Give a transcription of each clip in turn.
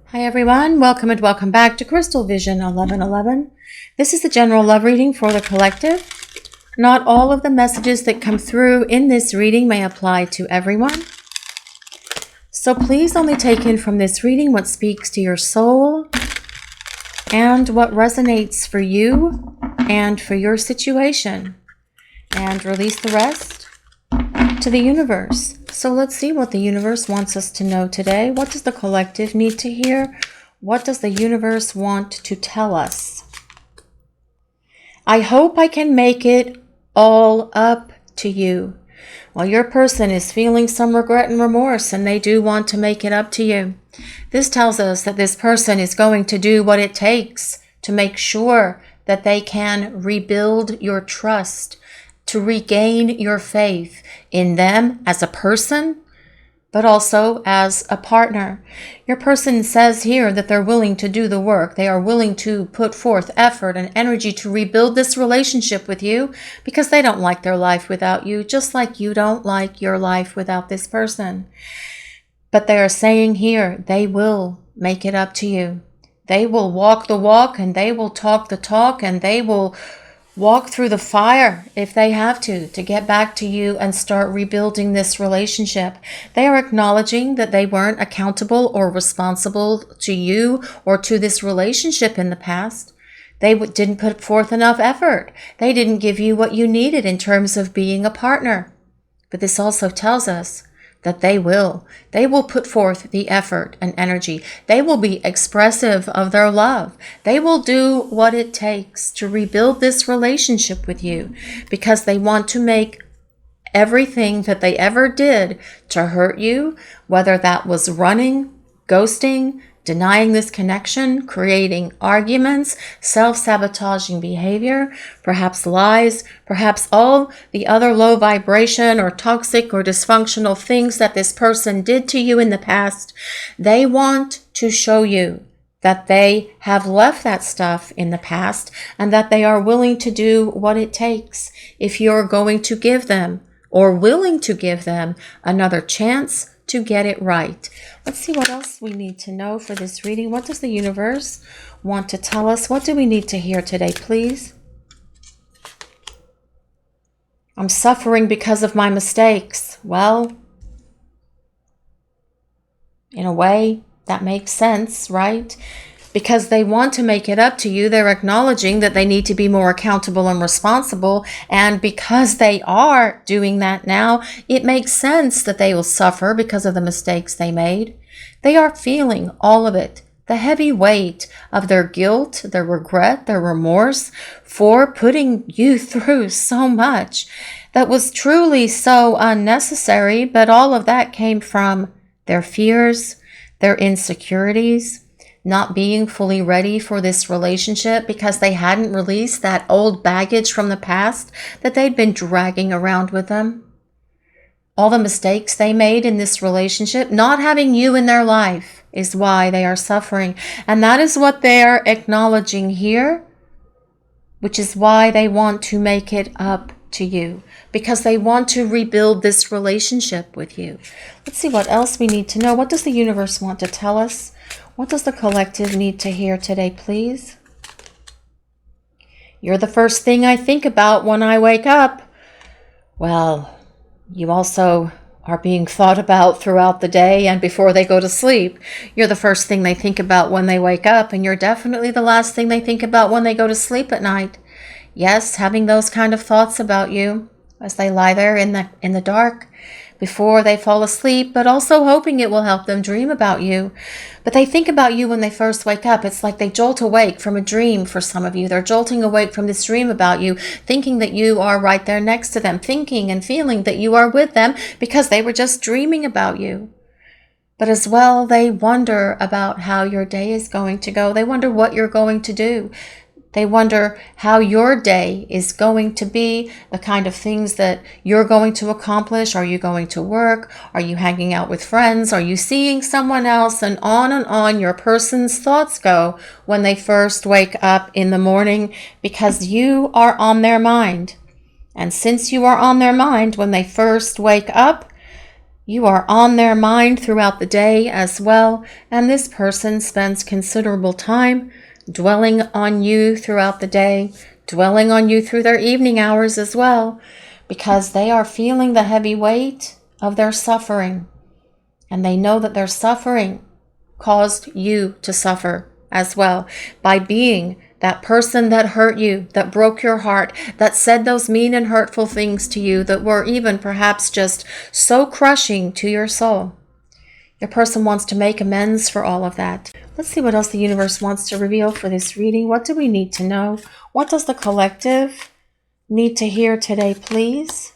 Hi everyone, welcome and welcome back to Crystal Vision 1111. This is the general love reading for the collective. Not all of the messages that come through in this reading may apply to everyone. So please only take in from this reading what speaks to your soul and what resonates for you and for your situation. And release the rest to the universe. So let's see what the universe wants us to know today. What does the collective need to hear? What does the universe want to tell us? I hope I can make it all up to you. Well, your person is feeling some regret and remorse, and they do want to make it up to you. This tells us that this person is going to do what it takes to make sure that they can rebuild your trust, to regain your faith in them as a person, but also as a partner. Your person says here that they're willing to do the work. They are willing to put forth effort and energy to rebuild this relationship with you because they don't like their life without you, just like you don't like your life without this person. But they are saying here they will make it up to you. They will walk the walk and they will talk the talk and they will walk through the fire if they have to get back to you and start rebuilding this relationship. They are acknowledging that they weren't accountable or responsible to you or to this relationship in the past. They didn't put forth enough effort. They didn't give you what you needed in terms of being a partner. But this also tells us that they will put forth the effort and energy. They will be expressive of their love. They will do what it takes to rebuild this relationship with you because they want to make everything that they ever did to hurt you, whether that was running, ghosting, denying this connection, creating arguments, self-sabotaging behavior, perhaps lies, perhaps all the other low vibration or toxic or dysfunctional things that this person did to you in the past. They want to show you that they have left that stuff in the past and that they are willing to do what it takes if you're going to give them or willing to give them another chance to get it right. Let's see what else we need to know for this reading. What does the universe want to tell us? What do we need to hear today, please? I'm suffering because of my mistakes. Well, in a way, that makes sense, right? Because they want to make it up to you, they're acknowledging that they need to be more accountable and responsible. And because they are doing that now, it makes sense that they will suffer because of the mistakes they made. They are feeling all of it. The heavy weight of their guilt, their regret, their remorse for putting you through so much that was truly so unnecessary. But all of that came from their fears, their insecurities, not being fully ready for this relationship because they hadn't released that old baggage from the past that they'd been dragging around with them. All the mistakes they made in this relationship, not having you in their life, is why they are suffering. And that is what they're acknowledging here, which is why they want to make it up to you, because they want to rebuild this relationship with you. Let's see what else we need to know. What does the universe want to tell us? What does the collective need to hear today, please? You're the first thing I think about when I wake up. Well, you also are being thought about throughout the day and before they go to sleep. You're the first thing they think about when they wake up, and you're definitely the last thing they think about when they go to sleep at night. Yes, having those kind of thoughts about you as they lie there in the dark before they fall asleep, but also hoping it will help them dream about you. But they think about you when they first wake up. It's like they jolt awake from a dream for some of you. They're jolting awake from this dream about you, thinking that you are right there next to them, thinking and feeling that you are with them because they were just dreaming about you. But as well, they wonder about how your day is going to go. They wonder what you're going to do. They wonder how your day is going to be, the kind of things that you're going to accomplish. Are you going to work? Are you hanging out with friends? Are you seeing someone else? And on your person's thoughts go when they first wake up in the morning, because you are on their mind. And since you are on their mind when they first wake up, You are on their mind throughout the day as well, and this person spends considerable time dwelling on you throughout the day, dwelling on you through their evening hours as well, because they are feeling the heavy weight of their suffering, and they know that their suffering caused you to suffer as well by being that person that hurt you, that broke your heart, that said those mean and hurtful things to you that were even perhaps just so crushing to your soul. Your person wants to make amends for all of that. Let's see what else the universe wants to reveal for this reading. What do we need to know? What does the collective need to hear today, please?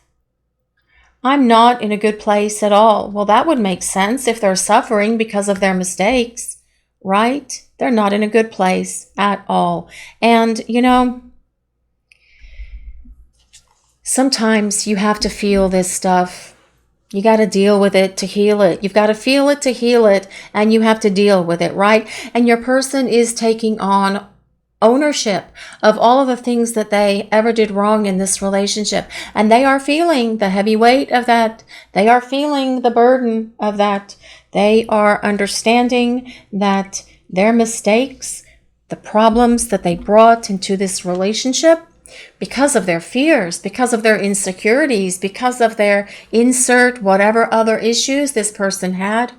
I'm not in a good place at all. Well, that would make sense if they're suffering because of their mistakes, right? They're not in a good place at all. And, you know, sometimes you have to feel this stuff. You got to deal with it to heal it. You've got to feel it to heal it, and you have to deal with it, right? And your person is taking on ownership of all of the things that they ever did wrong in this relationship. And they are feeling the heavy weight of that. They are feeling the burden of that. They are understanding that their mistakes, the problems that they brought into this relationship, because of their fears, because of their insecurities, because of their insert whatever other issues this person had,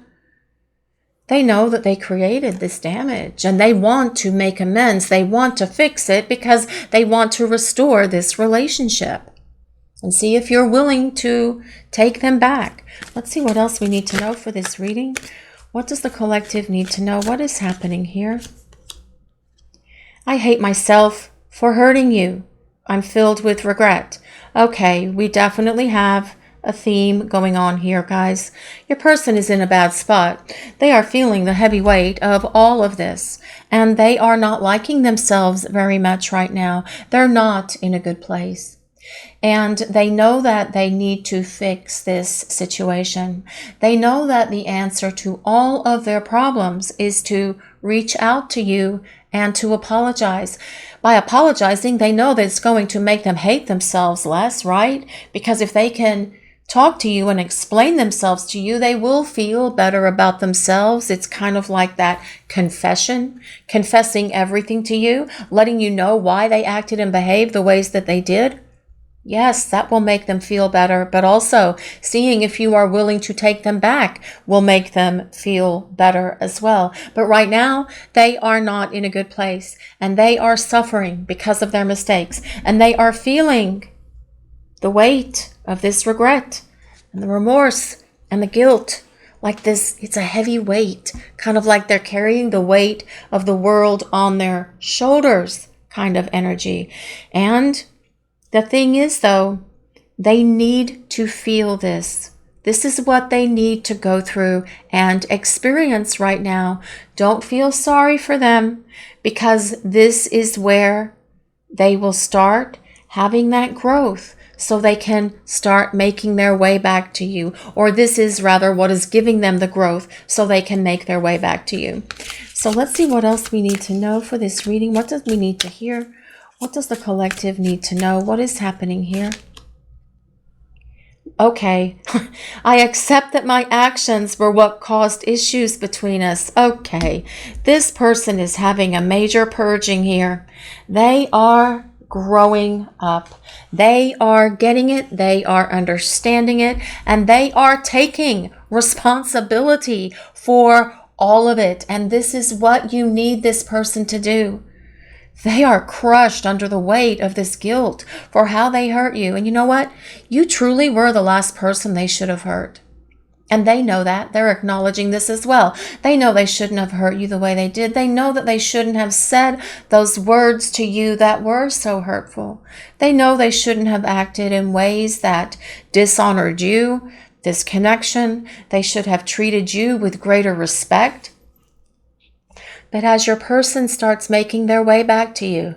they know that they created this damage and they want to make amends. They want to fix it because they want to restore this relationship. And see if you're willing to take them back. Let's see what else we need to know for this reading. What does the collective need to know? What is happening here? I hate myself for hurting you. I'm filled with regret. Okay, we definitely have a theme going on here, guys. Your person is in a bad spot. They are feeling the heavy weight of all of this, and they are not liking themselves very much right now. They're not in a good place. And they know that they need to fix this situation. They know that the answer to all of their problems is to reach out to you and to apologize. By apologizing, they know that it's going to make them hate themselves less, right? Because if they can talk to you and explain themselves to you, they will feel better about themselves. It's kind of like that confession, confessing everything to you, letting you know why they acted and behaved the ways that they did. Yes, that will make them feel better, but also seeing if you are willing to take them back will make them feel better as well. But right now, they are not in a good place, and they are suffering because of their mistakes, and they are feeling the weight of this regret and the remorse and the guilt. Like this, it's a heavy weight, kind of like they're carrying the weight of the world on their shoulders kind of energy. And the thing is, though, they need to feel this. This is what they need to go through and experience right now. Don't feel sorry for them, because this is where they will start having that growth so they can start making their way back to you. Or this is rather what is giving them the growth so they can make their way back to you. So let's see what else we need to know for this reading. What does we need to hear? What does the collective need to know? What is happening here? Okay, I accept that my actions were what caused issues between us. Okay, this person is having a major purging here. They are growing up. They are getting it. They are understanding it. And they are taking responsibility for all of it. And this is what you need this person to do. They are crushed under the weight of this guilt for how they hurt you. And you know what? You truly were the last person they should have hurt. And they know that. They're acknowledging this as well. They know they shouldn't have hurt you the way they did. They know that they shouldn't have said those words to you that were so hurtful. They know they shouldn't have acted in ways that dishonored you, this connection. They should have treated you with greater respect. But as your person starts making their way back to you,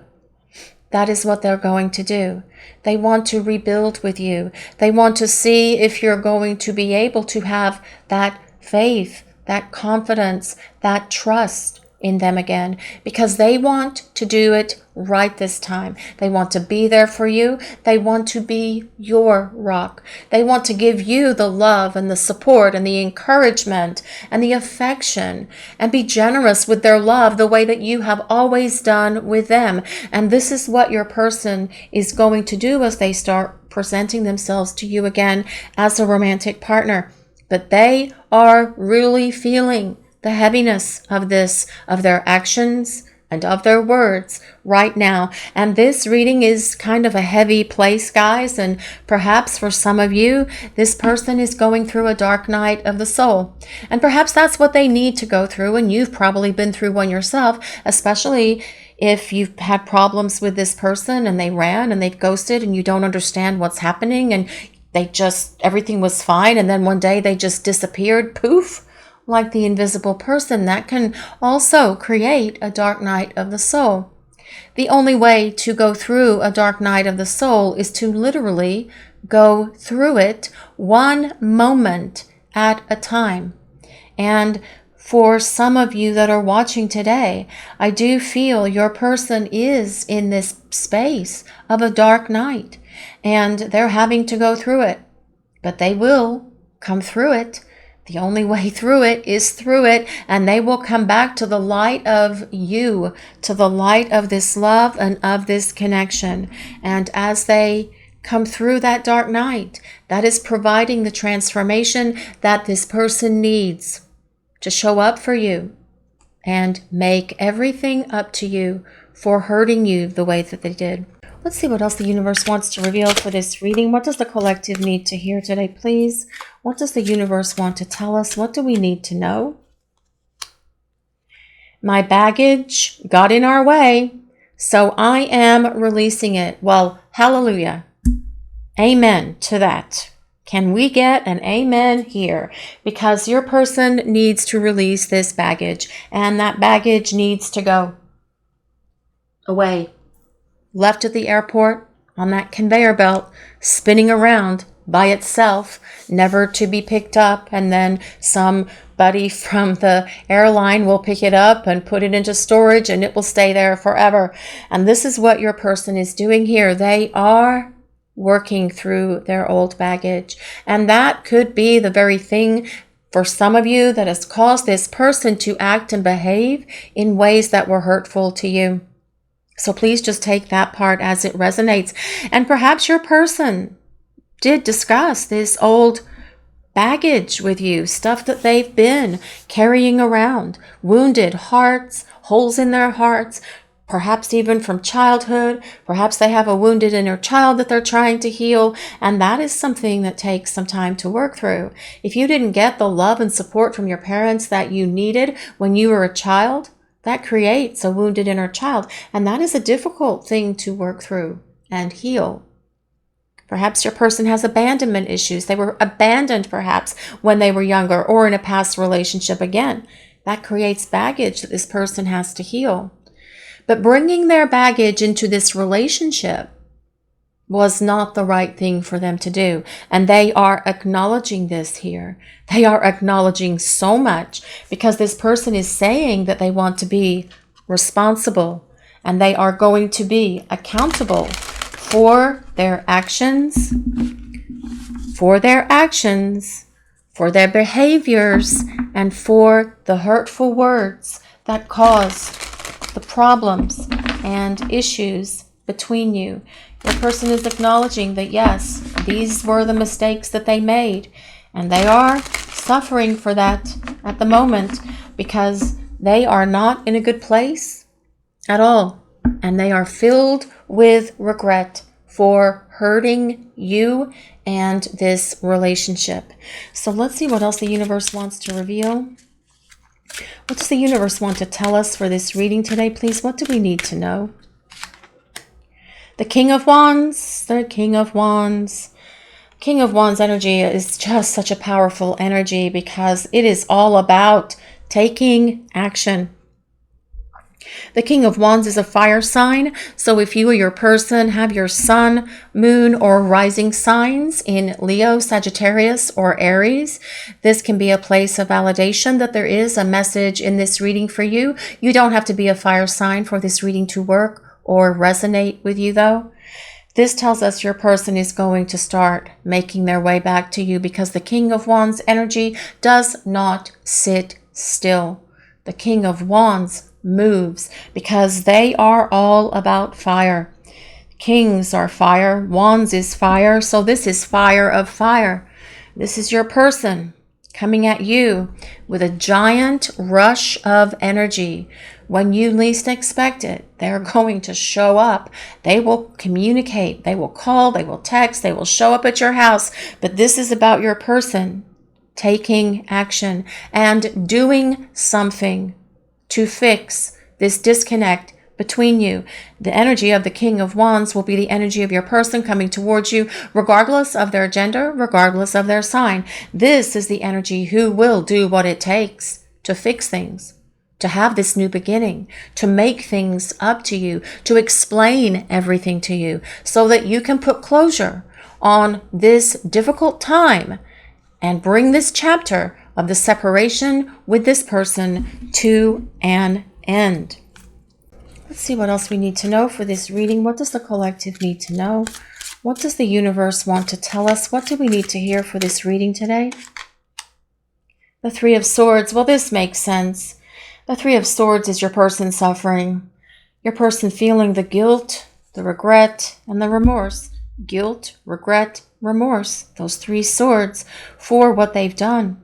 that is what they're going to do. They want to rebuild with you. They want to see if you're going to be able to have that faith, that confidence, that trust in them again, because they want to do it right this time. They want to be there for you. They want to be your rock. They want to give you the love and the support and the encouragement and the affection, and be generous with their love the way that you have always done with them. And this is what your person is going to do as they start presenting themselves to you again as a romantic partner. But they are really feeling the heaviness of this, of their actions and of their words right now. And this reading is kind of a heavy place, guys. And perhaps for some of you, this person is going through a dark night of the soul. And perhaps that's what they need to go through. And you've probably been through one yourself, especially if you've had problems with this person and they ran and they've ghosted and you don't understand what's happening, and everything was fine. And then one day they just disappeared, poof, like the invisible person. That can also create a dark night of the soul. The only way to go through a dark night of the soul is to literally go through it one moment at a time. And for some of you that are watching today, I do feel your person is in this space of a dark night, and they're having to go through it. But they will come through it. The only way through it is through it, and they will come back to the light of you, to the light of this love and of this connection. And as they come through that dark night, that is providing the transformation that this person needs to show up for you and make everything up to you for hurting you the way that they did. Let's see what else the universe wants to reveal for this reading. What does the collective need to hear today, please? What does the universe want to tell us? What do we need to know? My baggage got in our way, so I am releasing it. Well, hallelujah. Amen to that. Can we get an amen here? Because your person needs to release this baggage, and that baggage needs to go away. Left at the airport on that conveyor belt, spinning around by itself, never to be picked up, and then somebody from the airline will pick it up and put it into storage, and it will stay there forever. And this is what your person is doing here. They are working through their old baggage, and that could be the very thing for some of you that has caused this person to act and behave in ways that were hurtful to you. So please just take that part as it resonates. And perhaps your person did discuss this old baggage with you, stuff that they've been carrying around, wounded hearts, holes in their hearts, perhaps even from childhood. Perhaps they have a wounded inner child that they're trying to heal. And that is something that takes some time to work through. If you didn't get the love and support from your parents that you needed when you were a child, that creates a wounded inner child, and that is a difficult thing to work through and heal. Perhaps your person has abandonment issues. They were abandoned perhaps when they were younger or in a past relationship again. That creates baggage that this person has to heal. But bringing their baggage into this relationship was not the right thing for them to do. And they are acknowledging this here. They are acknowledging so much, because this person is saying that they want to be responsible and they are going to be accountable for their actions, for their behaviors, and for the hurtful words that cause the problems and issues between you. Your person is acknowledging that, yes, these were the mistakes that they made, and they are suffering for that at the moment because they are not in a good place at all, and they are filled with regret for hurting you and this relationship. So let's see what else the universe wants to reveal. What does the universe want to tell us for this reading today, please? What do we need to know? The King of Wands, the King of Wands. King of Wands energy is just such a powerful energy because it is all about taking action. The King of Wands is a fire sign, so if you or your person have your sun, moon, or rising signs in Leo, Sagittarius, or Aries, this can be a place of validation that there is a message in this reading for you. You don't have to be a fire sign for this reading to work or resonate with you, though. This tells us your person is going to start making their way back to you, because the King of Wands energy does not sit still. The King of Wands moves because they are all about fire. Kings are fire. Wands is fire. So this is fire of fire. This is your person coming at you with a giant rush of energy. When you least expect it, they're going to show up. They will communicate. They will call. They will text. They will show up at your house. But this is about your person taking action and doing something to fix this disconnect between you. The energy of the King of Wands will be the energy of your person coming towards you, regardless of their gender, regardless of their sign. This is the energy who will do what it takes to fix things, to have this new beginning, to make things up to you, to explain everything to you so that you can put closure on this difficult time and bring this chapter of the separation with this person to an end. Let's see what else we need to know for this reading. What does the collective need to know? What does the universe want to tell us? What do we need to hear for this reading today? The Three of Swords. Well, this makes sense. The Three of Swords is your person suffering. Your person feeling the guilt, the regret, and the remorse. Guilt, regret, remorse. Those three swords for what they've done,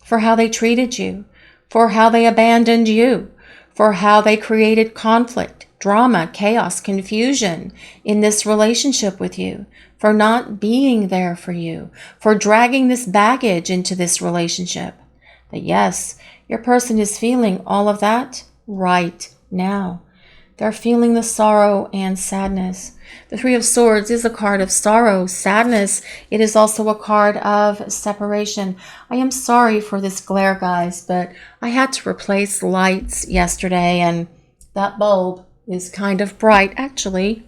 for how they treated you, for how they abandoned you, for how they created conflict, drama, chaos, confusion in this relationship with you, for not being there for you, for dragging this baggage into this relationship. But yes, your person is feeling all of that right now. They're feeling the sorrow and sadness. The Three of Swords is a card of sorrow, sadness. It is also a card of separation. I am sorry for this glare, guys, but I had to replace lights yesterday, and that bulb is kind of bright. Actually,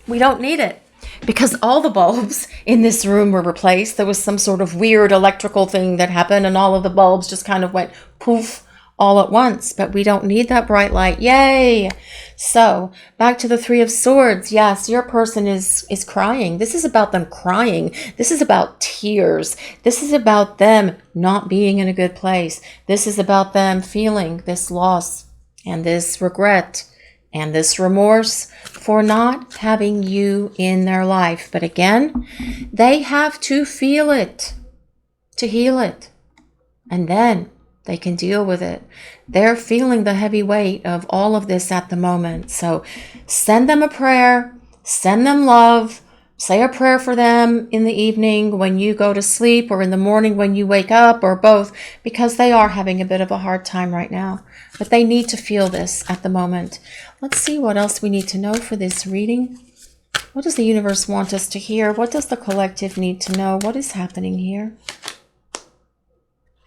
we don't need it, because all the bulbs in this room were replaced. There was some sort of weird electrical thing that happened, and all of the bulbs just kind of went poof all at once. But we don't need that bright light. Yay! So back to the Three of Swords. Yes, your person is crying. This is about them crying. This is about tears. This is about them not being in a good place. This is about them feeling this loss and this regret and this remorse for not having you in their life. But again, they have to feel it to heal it, and then they can deal with it. They're feeling the heavy weight of all of this at the moment. So send them a prayer, send them love, say a prayer for them in the evening when you go to sleep, or in the morning when you wake up, or both, because they are having a bit of a hard time right now. But they need to feel this at the moment. Let's see what else we need to know for this reading. What does the universe want us to hear? What does the collective need to know? What is happening here?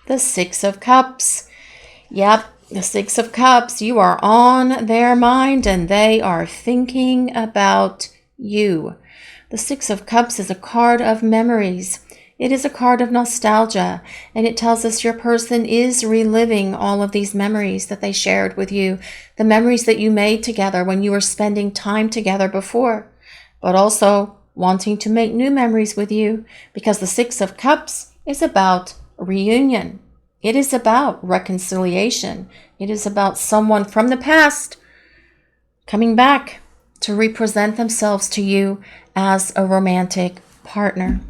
The Six of Cups. Yep, the Six of Cups. You are on their mind, and they are thinking about you. The Six of Cups is a card of memories. It is a card of nostalgia, and it tells us your person is reliving all of these memories that they shared with you, the memories that you made together when you were spending time together before, but also wanting to make new memories with you, because the Six of Cups is about reunion. It is about reconciliation. It is about someone from the past coming back to represent themselves to you as a romantic partner.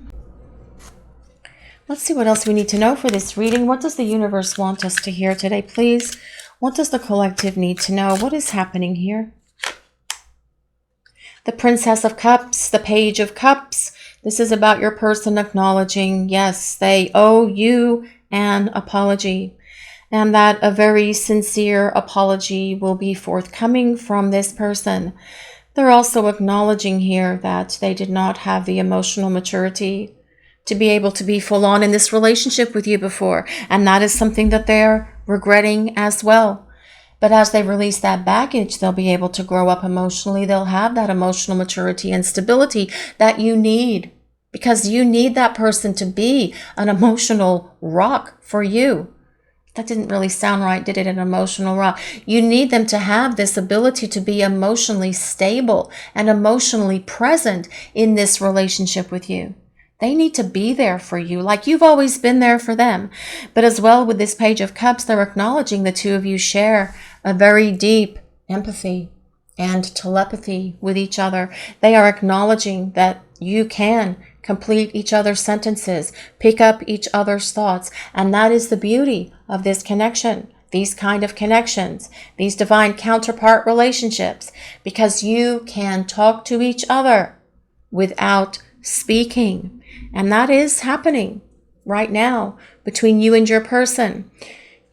Let's see what else we need to know for this reading. What does the universe want us to hear today, please? What does the collective need to know? What is happening here? The Princess of Cups, the Page of Cups. This is about your person acknowledging, yes, they owe you an apology, and that a very sincere apology will be forthcoming from this person. They're also acknowledging here that they did not have the emotional maturity to be able to be full on in this relationship with you before. And that is something that they're regretting as well. But as they release that baggage, they'll be able to grow up emotionally. They'll have that emotional maturity and stability that you need, because you need that person to be an emotional rock for you. That didn't really sound right, did it? An emotional rock. You need them to have this ability to be emotionally stable and emotionally present in this relationship with you. They need to be there for you like you've always been there for them. But as well, with this Page of Cups, they're acknowledging the two of you share a very deep empathy and telepathy with each other. They are acknowledging that you can complete each other's sentences, pick up each other's thoughts. And that is the beauty of this connection, these kind of connections, these divine counterpart relationships, because you can talk to each other without speaking. And that is happening right now between you and your person.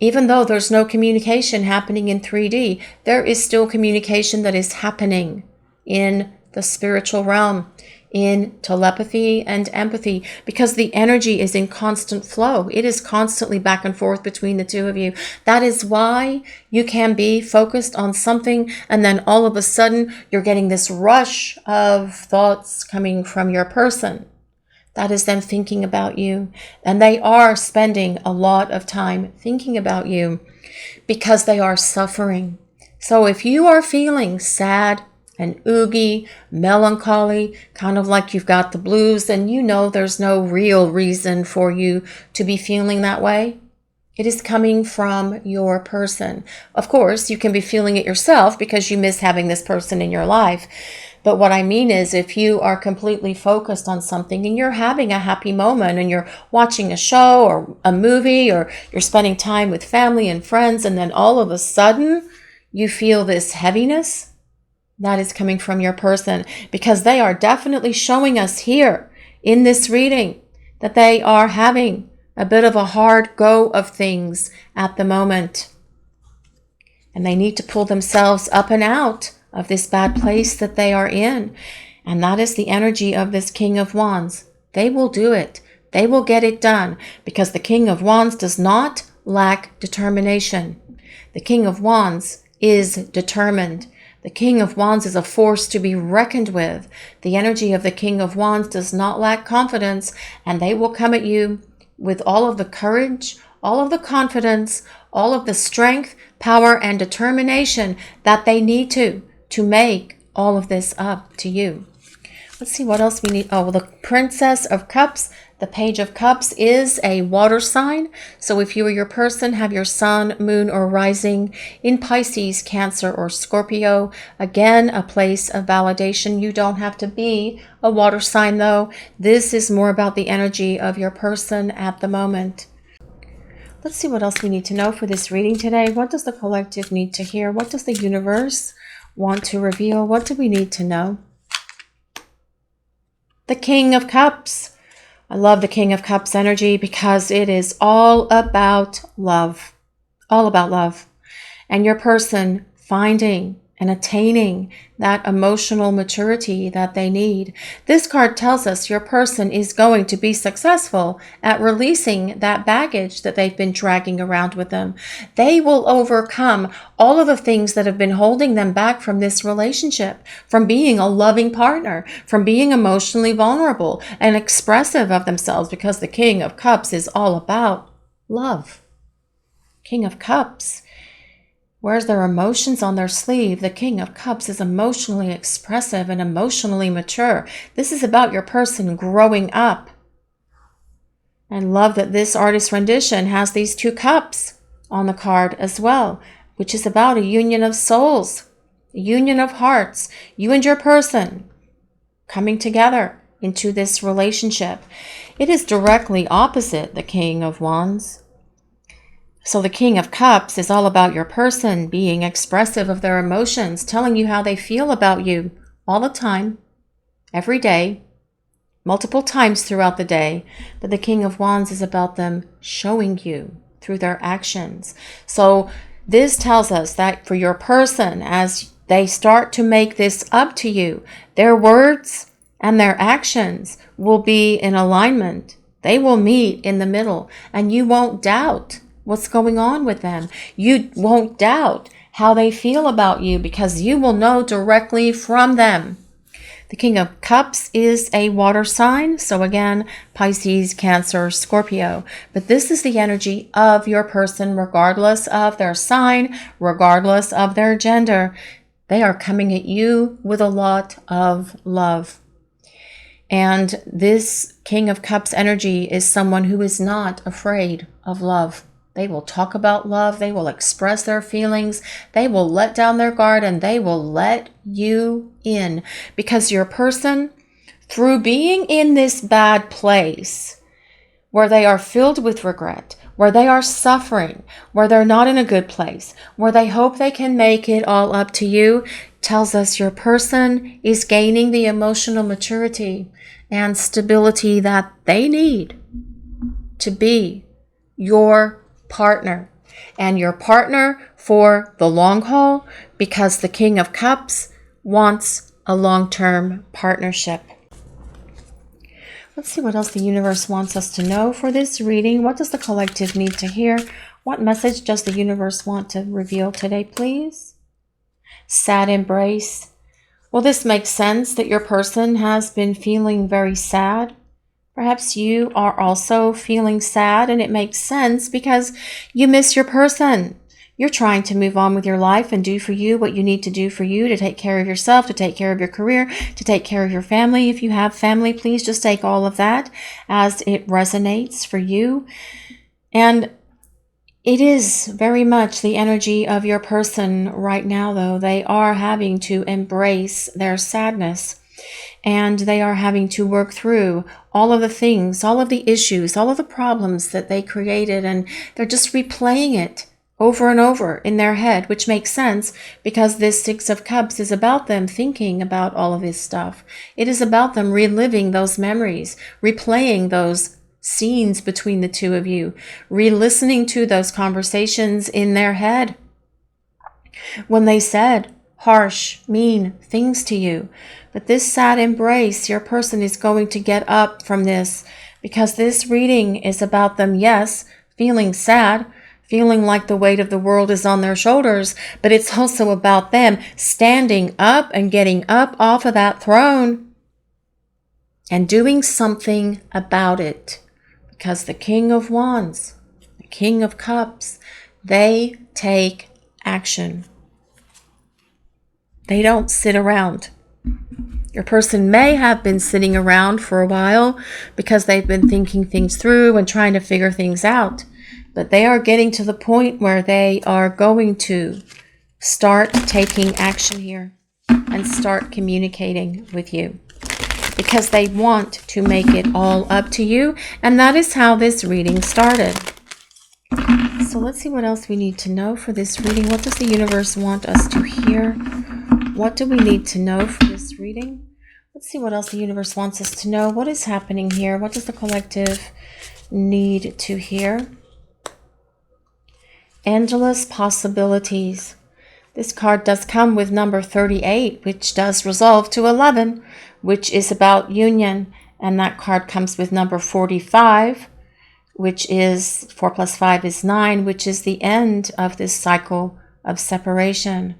Even though there's no communication happening in 3D, there is still communication that is happening in the spiritual realm, in telepathy and empathy, because the energy is in constant flow. It is constantly back and forth between the two of you. That is why you can be focused on something, and then all of a sudden you're getting this rush of thoughts coming from your person. That is them thinking about you. And they are spending a lot of time thinking about you because they are suffering. So if you are feeling sad and oogie, melancholy, kind of like you've got the blues, then you know there's no real reason for you to be feeling that way. It is coming from your person. Of course, you can be feeling it yourself because you miss having this person in your life. But what I mean is, if you are completely focused on something and you're having a happy moment and you're watching a show or a movie, or you're spending time with family and friends, and then all of a sudden you feel this heaviness, that is coming from your person, because they are definitely showing us here in this reading that they are having a bit of a hard go of things at the moment. And they need to pull themselves up and out of this bad place that they are in. And that is the energy of this King of Wands. They will do it. They will get it done, because the King of Wands does not lack determination. The King of Wands is determined. The King of Wands is a force to be reckoned with. The energy of the King of Wands does not lack confidence, and they will come at you with all of the courage, all of the confidence, all of the strength, power, and determination that they need to make all of this up to you. Let's see what else we need. Oh, the Princess of Cups, the Page of Cups, is a water sign. So if you or your person have your sun, moon, or rising in Pisces, Cancer, or Scorpio, again, a place of validation. You don't have to be a water sign, though. This is more about the energy of your person at the moment. Let's see what else we need to know for this reading today. What does the collective need to hear? What does the universe want to reveal? What do we need to know? The King of Cups. I love the King of Cups energy because it is all about love. All about love. And your person finding and attaining that emotional maturity that they need. This card tells us your person is going to be successful at releasing that baggage that they've been dragging around with them. They will overcome all of the things that have been holding them back from this relationship, from being a loving partner, from being emotionally vulnerable and expressive of themselves, because the King of Cups is all about love. King of Cups wears their emotions on their sleeve. The King of Cups is emotionally expressive and emotionally mature. This is about your person growing up. And love that this artist rendition has these two cups on the card as well, which is about a union of souls, a union of hearts, you and your person coming together into this relationship. It is directly opposite the King of Wands. So the King of Cups is all about your person being expressive of their emotions, telling you how they feel about you all the time, every day, multiple times throughout the day. But the King of Wands is about them showing you through their actions. So this tells us that for your person, as they start to make this up to you, their words and their actions will be in alignment They will meet in the middle, and you won't doubt what's going on with them. You won't doubt how they feel about you because you will know directly from them. The King of Cups is a water sign. So again, Pisces, Cancer, Scorpio. But this is the energy of your person, regardless of their sign, regardless of their gender. They are coming at you with a lot of love. And this King of Cups energy is someone who is not afraid of love. They will talk about love. They will express their feelings. They will let down their guard and they will let you in. Because your person, through being in this bad place where they are filled with regret, where they are suffering, where they're not in a good place, where they hope they can make it all up to you, tells us your person is gaining the emotional maturity and stability that they need to be your partner, and your partner for the long haul, because the King of Cups wants a long-term partnership. Let's see what else the universe wants us to know for this reading. What does the collective need to hear? What message does the universe want to reveal today, please? Sad embrace. Well, this makes sense that your person has been feeling very sad. Perhaps you are also feeling sad, and it makes sense because you miss your person. You're trying to move on with your life and do for you what you need to do for you, to take care of yourself, to take care of your career, to take care of your family. If you have family, please just take all of that as it resonates for you. And it is very much the energy of your person right now, though. They are having to embrace their sadness. And they are having to work through all of the things, all of the issues, all of the problems that they created. And they're just replaying it over and over in their head, which makes sense because this Six of Cups is about them thinking about all of this stuff. It is about them reliving those memories, replaying those scenes between the two of you, re-listening to those conversations in their head when they said harsh, mean things to you. But this sad embrace, your person is going to get up from this, because this reading is about them, yes, feeling sad, feeling like the weight of the world is on their shoulders, but it's also about them standing up and getting up off of that throne and doing something about it. Because the King of Wands, the King of Cups, they take action. They don't sit around. Your person may have been sitting around for a while because they've been thinking things through and trying to figure things out. But they are getting to the point where they are going to start taking action here and start communicating with you, because they want to make it all up to you. And that is how this reading started. So let's see what else we need to know for this reading. What does the universe want us to hear? What do we need to know for this reading? Let's see what else the universe wants us to know. What is happening here? What does the collective need to hear? Endless possibilities. This card does come with number 38, which does resolve to 11, which is about union. And that card comes with number 45, which is 4 plus 5 is 9, which is the end of this cycle of separation.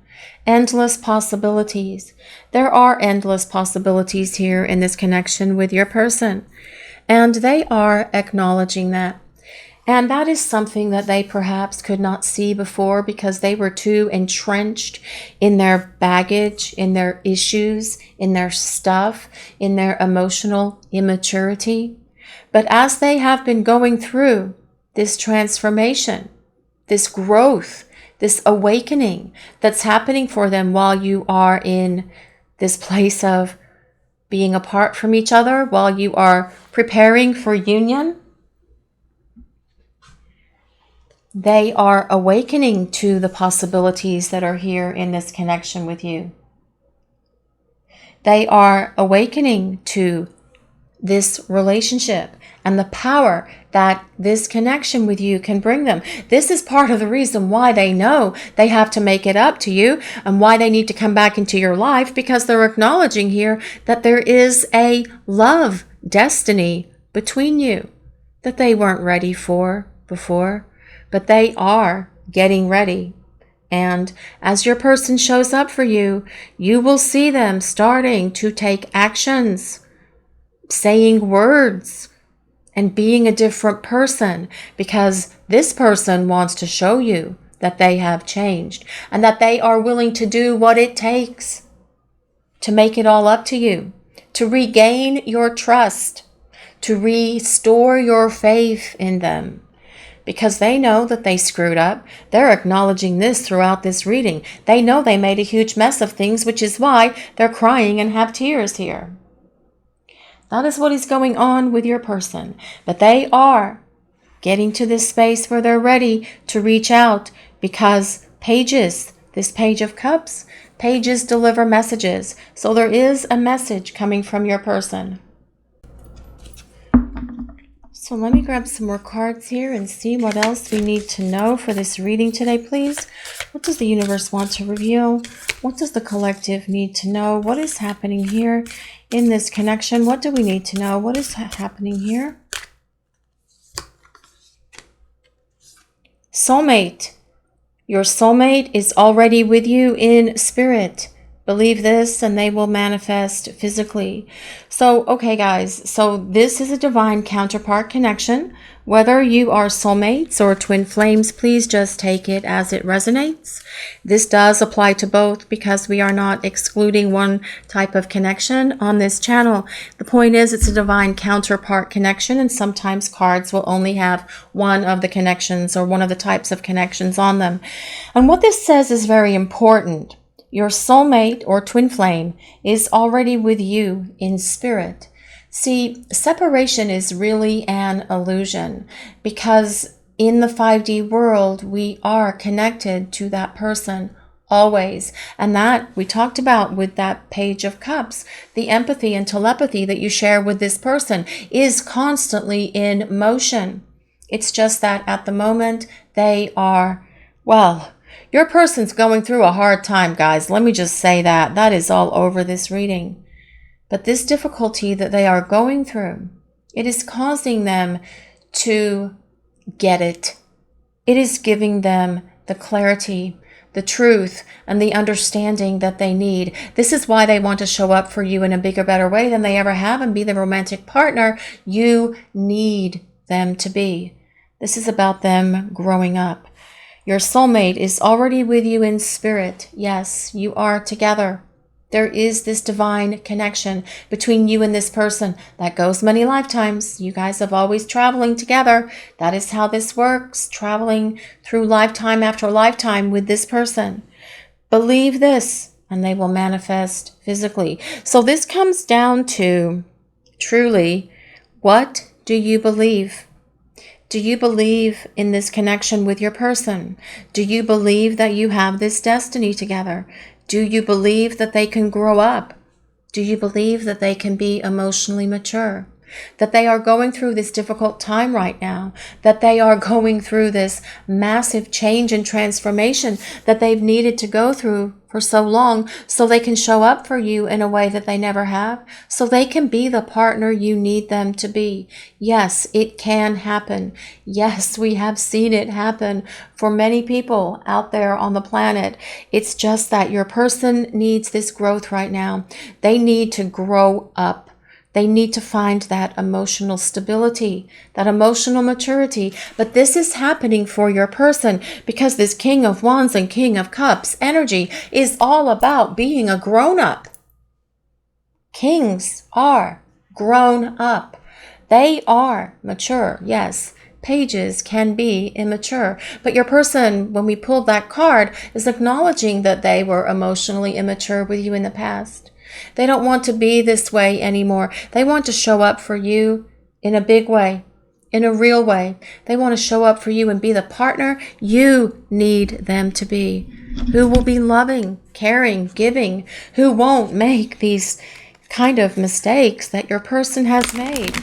Endless possibilities. There are endless possibilities here in this connection with your person, and they are acknowledging that. And that is something that they perhaps could not see before because they were too entrenched in their baggage, in their issues, in their stuff, in their emotional immaturity. But as they have been going through this transformation, this growth, this awakening that's happening for them while you are in this place of being apart from each other, while you are preparing for union, they are awakening to the possibilities that are here in this connection with you. They are awakening to this relationship and the power that this connection with you can bring them. This is part of the reason why they know they have to make it up to you and why they need to come back into your life, because they're acknowledging here that there is a love destiny between you. that they weren't ready for before, but they are getting ready. And as your person shows up for you, you will see them starting to take actions, saying words, and being a different person, because this person wants to show you that they have changed and that they are willing to do what it takes to make it all up to you, to regain your trust, to restore your faith in them. Because they know that they screwed up. They're acknowledging this throughout this reading. They know they made a huge mess of things, which is why they're crying and have tears here. That is what is going on with your person. But they are getting to this space where they're ready to reach out, because pages, this Page of Cups, pages deliver messages. So there is a message coming from your person. So let me grab some more cards here and see what else we need to know for this reading today, please. What does the universe want to reveal? What does the collective need to know? What is happening here in this connection? What do we need to know? What is happening here? Soulmate. Your soulmate is already with you in spirit. Believe this and they will manifest physically. So, okay guys, so this is a divine counterpart connection. Whether you are soulmates or twin flames, please just take it as it resonates. This does apply to both because we are not excluding one type of connection on this channel. The point is, it's a divine counterpart connection, and sometimes cards will only have one of the connections or one of the types of connections on them. And what this says is very important. Your soulmate or twin flame is already with you in spirit. See, separation is really an illusion, because in the 5D world, we are connected to that person always. And that we talked about with that Page of Cups. The empathy and telepathy that you share with this person is constantly in motion. It's just that at the moment they are, well, your person's going through a hard time, guys. Let me just say that. That is all over this reading. But this difficulty that they are going through, it is causing them to get it. It is giving them the clarity, the truth, and the understanding that they need. This is why they want to show up for you in a bigger, better way than they ever have and be the romantic partner you need them to be. This is about them growing up. Your soulmate is already with you in spirit. Yes, you are together. There is this divine connection between you and this person that goes many lifetimes. You guys have always traveling together. That is how this works, traveling through lifetime after lifetime with this person. Believe this and they will manifest physically. So this comes down to, truly, what do you believe? Do you believe in this connection with your person? Do you believe that you have this destiny together? Do you believe that they can grow up? Do you believe that they can be emotionally mature? That they are going through this difficult time right now? That they are going through this massive change and transformation that they've needed to go through for so long, so they can show up for you in a way that they never have, so they can be the partner you need them to be? Yes, it can happen. Yes, we have seen it happen for many people out there on the planet. It's just that your person needs this growth right now. They need to grow up. They need to find that emotional stability, that emotional maturity. But this is happening for your person because this King of Wands and King of Cups energy is all about being a grown-up. Kings are grown up. They are mature, yes. Pages can be immature. But your person, when we pulled that card, is acknowledging that they were emotionally immature with you in the past. They don't want to be this way anymore. They want to show up for you in a big way, in a real way. They want to show up for you and be the partner you need them to be, who will be loving, caring, giving, who won't make these kind of mistakes that your person has made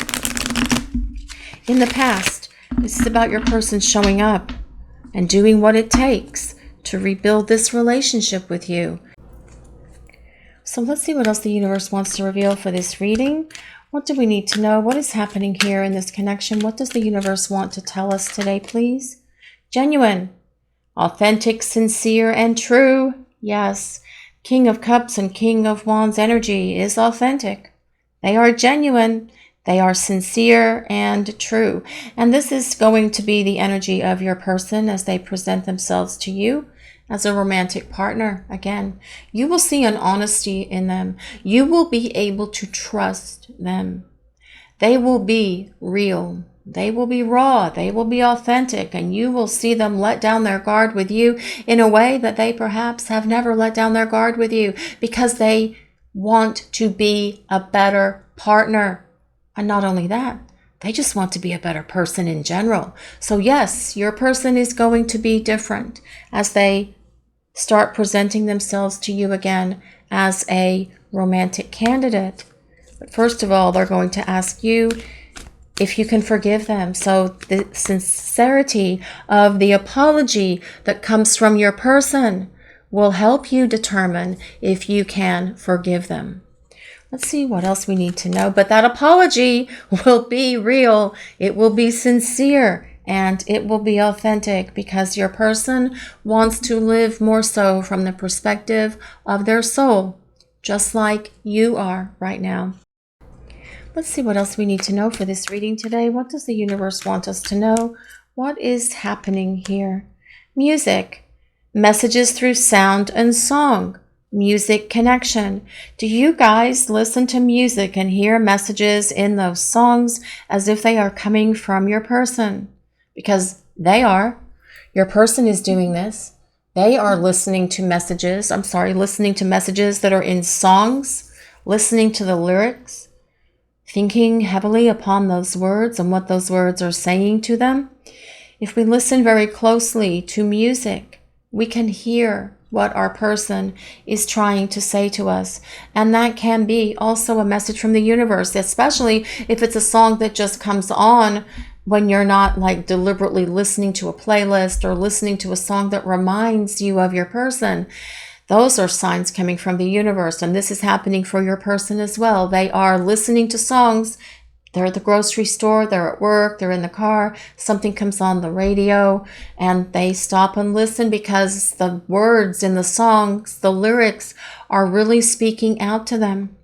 in the past. This is about your person showing up and doing what it takes to rebuild this relationship with you. So let's see what else the universe wants to reveal for this reading. What do we need to know? What is happening here in this connection? What does the universe want to tell us today, please? Genuine, authentic, sincere, and true. Yes, King of Cups and King of Wands energy is authentic. They are genuine. They are sincere and true. And this is going to be the energy of your person as they present themselves to you as a romantic partner. Again, you will see an honesty in them. You will be able to trust them. They will be real. They will be raw. They will be authentic. And you will see them let down their guard with you in a way that they perhaps have never let down their guard with you, because they want to be a better partner. And not only that, they just want to be a better person in general. So yes, your person is going to be different as they start presenting themselves to you again as a romantic candidate. But first of all, they're going to ask you if you can forgive them. So the sincerity of the apology that comes from your person will help you determine if you can forgive them. Let's see what else we need to know. But that apology will be real. It will be sincere. And it will be authentic, because your person wants to live more so from the perspective of their soul, just like you are right now. Let's see what else we need to know for this reading today. What does the universe want us to know? What is happening here? Music, messages through sound and song. Music connection. Do you guys listen to music and hear messages in those songs as if they are coming from your person? Because they are. Your person is doing this. They are listening to messages. Listening to messages that are in songs, listening to the lyrics, thinking heavily upon those words and what those words are saying to them. If we listen very closely to music, we can hear what our person is trying to say to us. And that can be also a message from the universe, especially if it's a song that just comes on when you're not like deliberately listening to a playlist or listening to a song that reminds you of your person. Those are signs coming from the universe. And this is happening for your person as well. They are listening to songs. They're at the grocery store, they're at work, they're in the car, something comes on the radio, and they stop and listen because the words in the songs, the lyrics, are really speaking out to them.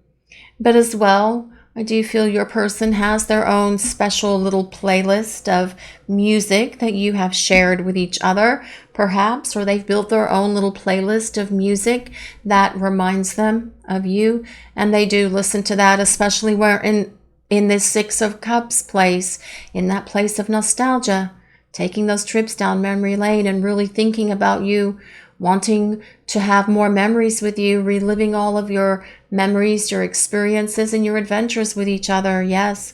But as well, I do feel your person has their own special little playlist of music that you have shared with each other, perhaps, or they've built their own little playlist of music that reminds them of you, and they do listen to that, especially where in this Six of Cups place, in that place of nostalgia, taking those trips down memory lane and really thinking about you, wanting to have more memories with you, reliving all of your memories, your experiences, and your adventures with each other. Yes.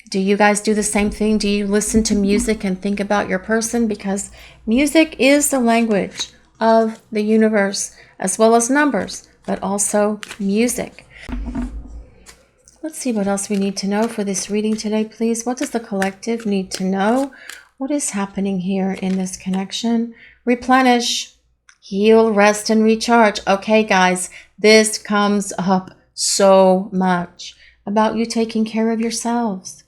Do you guys do the same thing? Do you listen to music and think about your person? Because music is the language of the universe, as well as numbers, but also music. Let's see what else we need to know for this reading today, please. What does the collective need to know? What is happening here in this connection? Replenish, heal, rest, and recharge. Okay, guys, this comes up so much about you taking care of yourselves.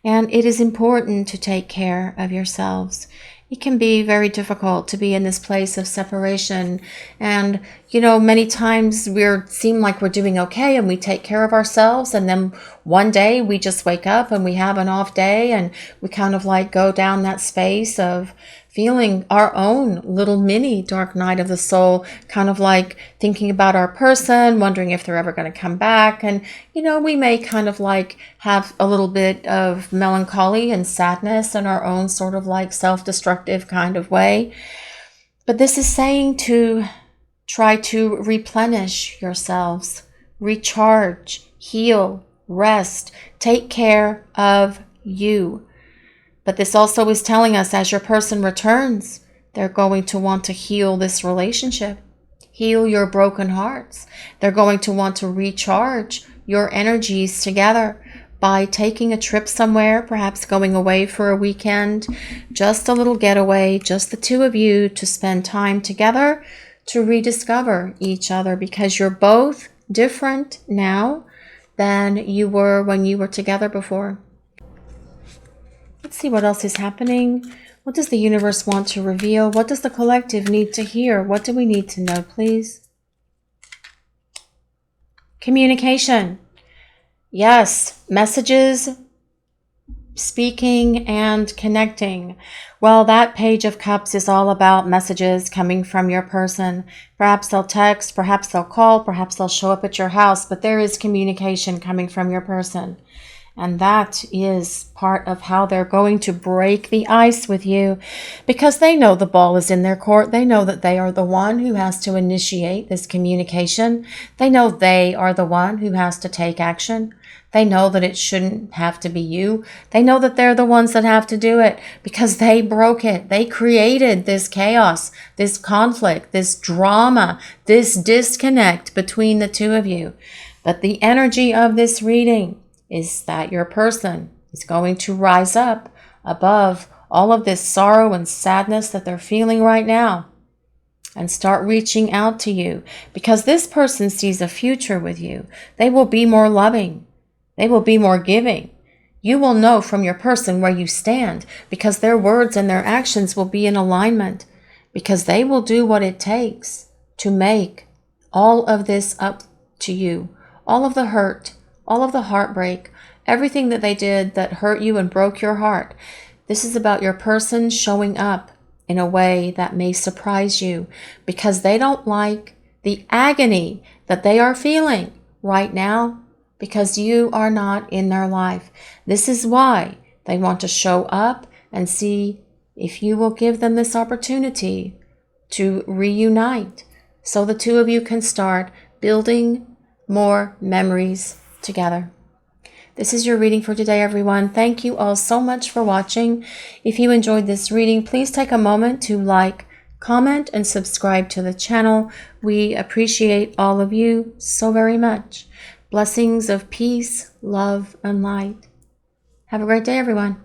And it is important to take care of yourselves. It can be very difficult to be in this place of separation. And, many times we seem like we're doing okay and we take care of ourselves. And then one day we just wake up and we have an off day and we kind of like go down that space of feeling our own little mini dark night of the soul, kind of like thinking about our person, wondering if they're ever going to come back. And, we may kind of like have a little bit of melancholy and sadness in our own sort of like self-destructive kind of way. But this is saying to try to replenish yourselves, recharge, heal, rest, take care of you. But this also is telling us as your person returns, they're going to want to heal this relationship, heal your broken hearts. They're going to want to recharge your energies together by taking a trip somewhere, perhaps going away for a weekend, just a little getaway, just the two of you to spend time together to rediscover each other, because you're both different now. than you were when you were together before. Let's see what else is happening. What does the universe want to reveal? What does the collective need to hear? What do we need to know, please? Communication. Yes, messages, speaking, and connecting. Well, that Page of Cups is all about messages coming from your person. Perhaps they'll text, perhaps they'll call, perhaps they'll show up at your house, but there is communication coming from your person. And that is part of how they're going to break the ice with you, because they know the ball is in their court. They know that they are the one who has to initiate this communication. They know they are the one who has to take action. They know that it shouldn't have to be you. They know that they're the ones that have to do it because they broke it. They created this chaos, this conflict, this drama, this disconnect between the two of you. But the energy of this reading is that your person is going to rise up above all of this sorrow and sadness that they're feeling right now and start reaching out to you, because this person sees a future with you. They will be more loving. They will be more giving. You will know from your person where you stand, because their words and their actions will be in alignment, because they will do what it takes to make all of this up to you, all of the hurt, all of the heartbreak, everything that they did that hurt you and broke your heart. This is about your person showing up in a way that may surprise you, because they don't like the agony that they are feeling right now, because you are not in their life. This is why they want to show up and see if you will give them this opportunity to reunite, so the two of you can start building more memories together. This is your reading for today, everyone. Thank you all so much for watching. If you enjoyed this reading, please take a moment to like, comment, and subscribe to the channel. We appreciate all of you so very much. Blessings of peace, love, and light. Have a great day, everyone.